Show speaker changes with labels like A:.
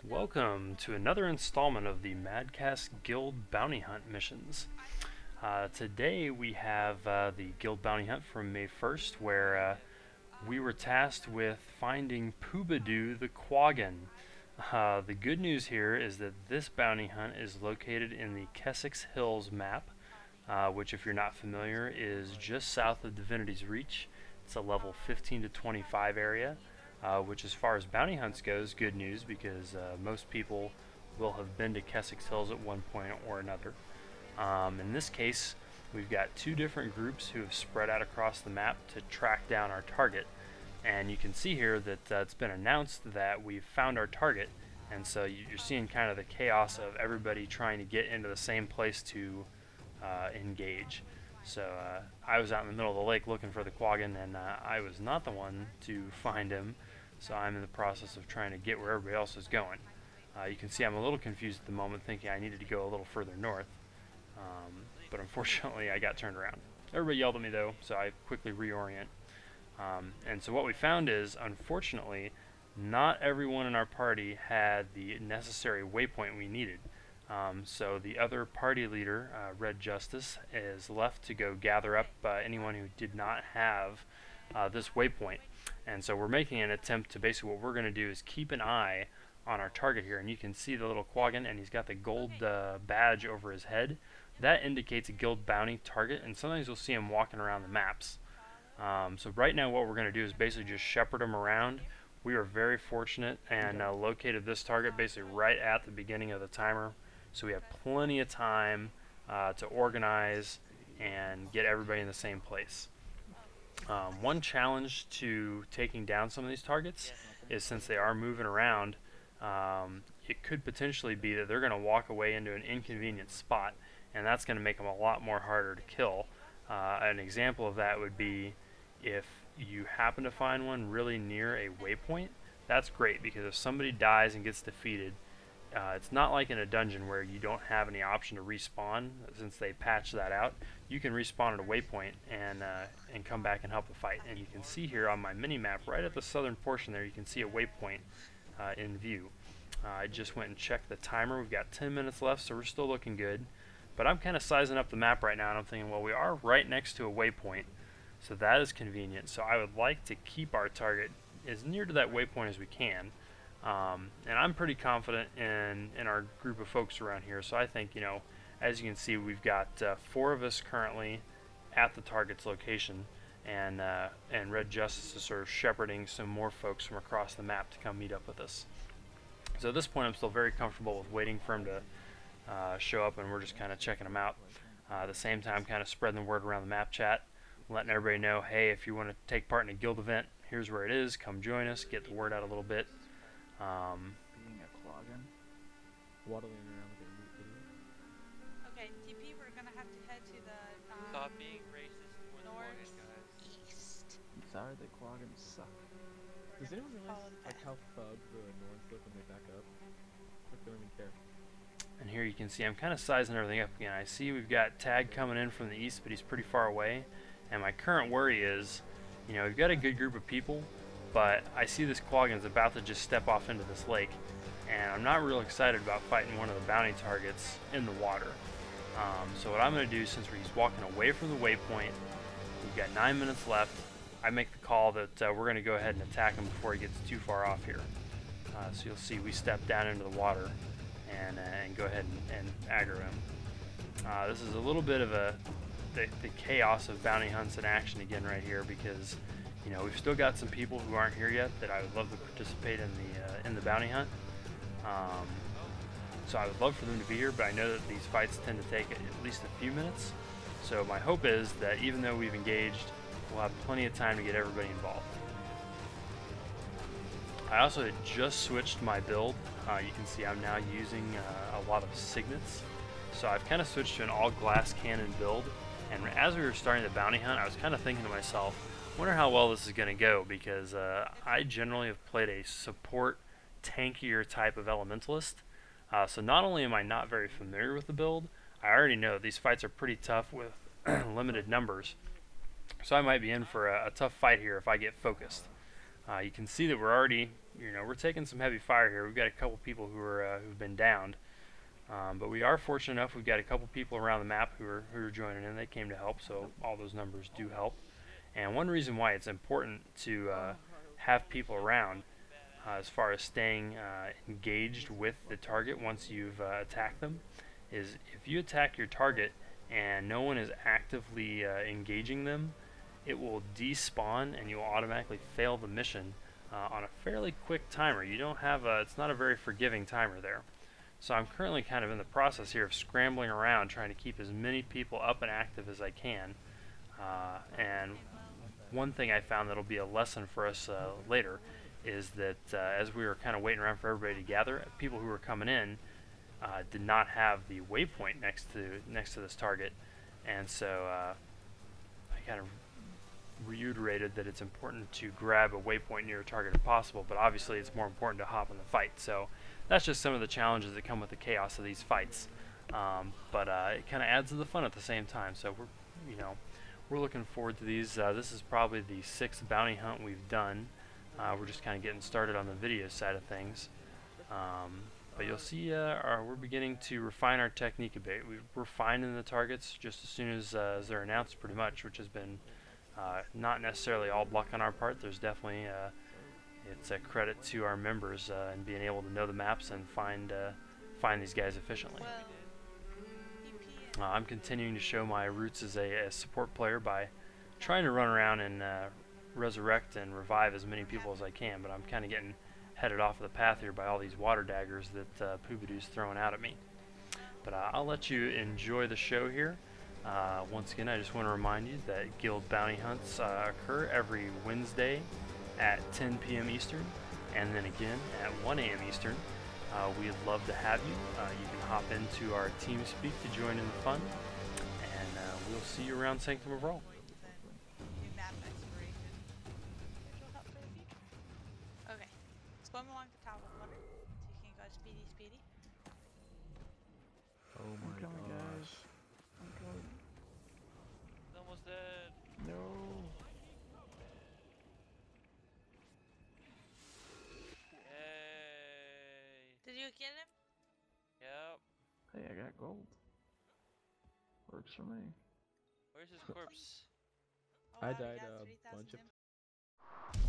A: Welcome to another installment of the MadCast Guild Bounty Hunt missions. Today we have the Guild Bounty Hunt from May 1st, where we were tasked with finding Poobadoo the Quaggan. The good news here is that this bounty hunt is located in the Kessex Hills map, which, if you're not familiar, is just south of Divinity's Reach. It's a level 15 to 25 area. Which, as far as bounty hunts goes, good news, because most people will have been to Kessex Hills at one point or another. In this case, we've got two different groups who have spread out across the map to track down our target. And you can see here that it's been announced that we've found our target, and so you're seeing kind of the chaos of everybody trying to get into the same place to engage. So I was out in the middle of the lake looking for the Quaggan, and I was not the one to find him, so I'm in the process of trying to get where everybody else is going. You can see I'm a little confused at the moment, thinking I needed to go a little further north, but unfortunately I got turned around. Everybody yelled at me though, so I quickly reorient. And so what we found is, unfortunately, not everyone in our party had the necessary waypoint we needed. So the other party leader, Red Justice, is left to go gather up anyone who did not have this waypoint. And so we're making an attempt to, basically what we're going to do is keep an eye on our target here. And you can see the little Quaggan, and he's got the gold badge over his head. That indicates a guild bounty target, and sometimes you'll see him walking around the maps. So right now what we're going to do is basically just shepherd him around. We are very fortunate and located this target basically right at the beginning of the timer. So we have plenty of time to organize and get everybody in the same place. One challenge to taking down some of these targets is, since they are moving around, it could potentially be that they're going to walk away into an inconvenient spot, and that's going to make them a lot more harder to kill. An example of that would be if you happen to find one really near a waypoint. That's great, because if somebody dies and gets defeated, it's not like in a dungeon where you don't have any option to respawn. Since they patched that out, you can respawn at a waypoint and come back and help the fight. And you can see here on my mini map, right at the southern portion there, you can see a waypoint in view. I just went and checked the timer. We've got 10 minutes left, so we're still looking good. But I'm kind of sizing up the map right now, and I'm thinking, well, we are right next to a waypoint, so that is convenient. So I would like to keep our target as near to that waypoint as we can. And I'm pretty confident in our group of folks around here, so I think, you know, as you can see, we've got 4 of us currently at the target's location, and Red Justice is sort of shepherding some more folks from across the map to come meet up with us. So at this point I'm still very comfortable with waiting for him to show up, and we're just kind of checking them out. At the same time, kind of spreading the word around the map chat, letting everybody know, hey, if you want to take part in a guild event, here's where it is, come join us, get the word out a little bit.
B: Being a Quaggan, waddling around with a loot idiot.
C: Okay, TP, we're gonna have to head to the
D: Stop being racist for the
C: north
D: Quaggan, guys.
C: east.
B: I'm sorry that Quaggans suck. Does anyone realize like how thug the Norns look when they back up? Like they don't even care.
A: And here you can see I'm kind of sizing everything up again. I see we've got Tag coming in from the east, but he's pretty far away. And my current worry is, you know, we've got a good group of people, but I see this Quaggan's about to just step off into this lake, and I'm not real excited about fighting one of the bounty targets in the water. So what I'm going to do, since he's walking away from the waypoint, we've got 9 minutes left, I make the call that we're going to go ahead and attack him before he gets too far off here. So you'll see we step down into the water and go ahead and aggro him. This is a little bit of the chaos of bounty hunts in action again right here, because, you know, we've still got some people who aren't here yet that I would love to participate in the bounty hunt. So I would love for them to be here, but I know that these fights tend to take at least a few minutes. So my hope is that even though we've engaged, we'll have plenty of time to get everybody involved. I also had just switched my build. You can see I'm now using a lot of signets. So I've kind of switched to an all glass cannon build. And as we were starting the bounty hunt, I was kind of thinking to myself, wonder how well this is going to go, because I generally have played a support, tankier type of elementalist. So not only am I not very familiar with the build, I already know these fights are pretty tough with limited numbers. So I might be in for a tough fight here if I get focused. You can see that we're already you know, we're taking some heavy fire here. We've got a couple people who are who've been downed, but we are fortunate enough. We've got a couple people around the map who are joining in. They came to help, so all those numbers do help. And one reason why it's important to have people around, as far as staying engaged with the target once you've attacked them, is if you attack your target and no one is actively engaging them, it will despawn and you'll automatically fail the mission on a fairly quick timer. You don't have it's not a very forgiving timer there. So I'm currently kind of in the process here of scrambling around trying to keep as many people up and active as I can. And one thing I found that'll be a lesson for us later is that as we were kind of waiting around for everybody to gather, people who were coming in did not have the waypoint next to this target, and so I kind of reiterated that it's important to grab a waypoint near a target if possible, but obviously it's more important to hop in the fight. So that's just some of the challenges that come with the chaos of these fights, but it kind of adds to the fun at the same time. So we're looking forward to these. This is probably the 6th bounty hunt we've done. We're just kind of getting started on the video side of things. But you'll see we're beginning to refine our technique a bit. We're finding the targets just as soon as they're announced, pretty much, which has been not necessarily all luck on our part. There's definitely it's a credit to our members and being able to know the maps and find these guys efficiently. I'm continuing to show my roots as a support player by trying to run around and resurrect and revive as many people as I can, but I'm kind of getting headed off of the path here by all these water daggers that Poobadoo's throwing out at me. But I'll let you enjoy the show here. Once again, I just want to remind you that Guild Bounty Hunts occur every Wednesday at 10 p.m. Eastern, and then again at 1 a.m. Eastern. We'd love to have you. You can hop into our TeamSpeak to join in the fun, and we'll see you around Sanctum of Rall.
C: Okay, swim along the top of the water so you can go speedy.
B: Oh my gosh.
E: I'm coming.
D: He's almost dead.
E: No.
D: Yay.
C: Did you get him?
D: Yep.
E: Hey, I got gold. Works for me.
D: Where's his corpse?
C: Oh,
B: I
C: wow, we
B: died
C: got
B: a
C: 3,000
B: bunch of
C: in.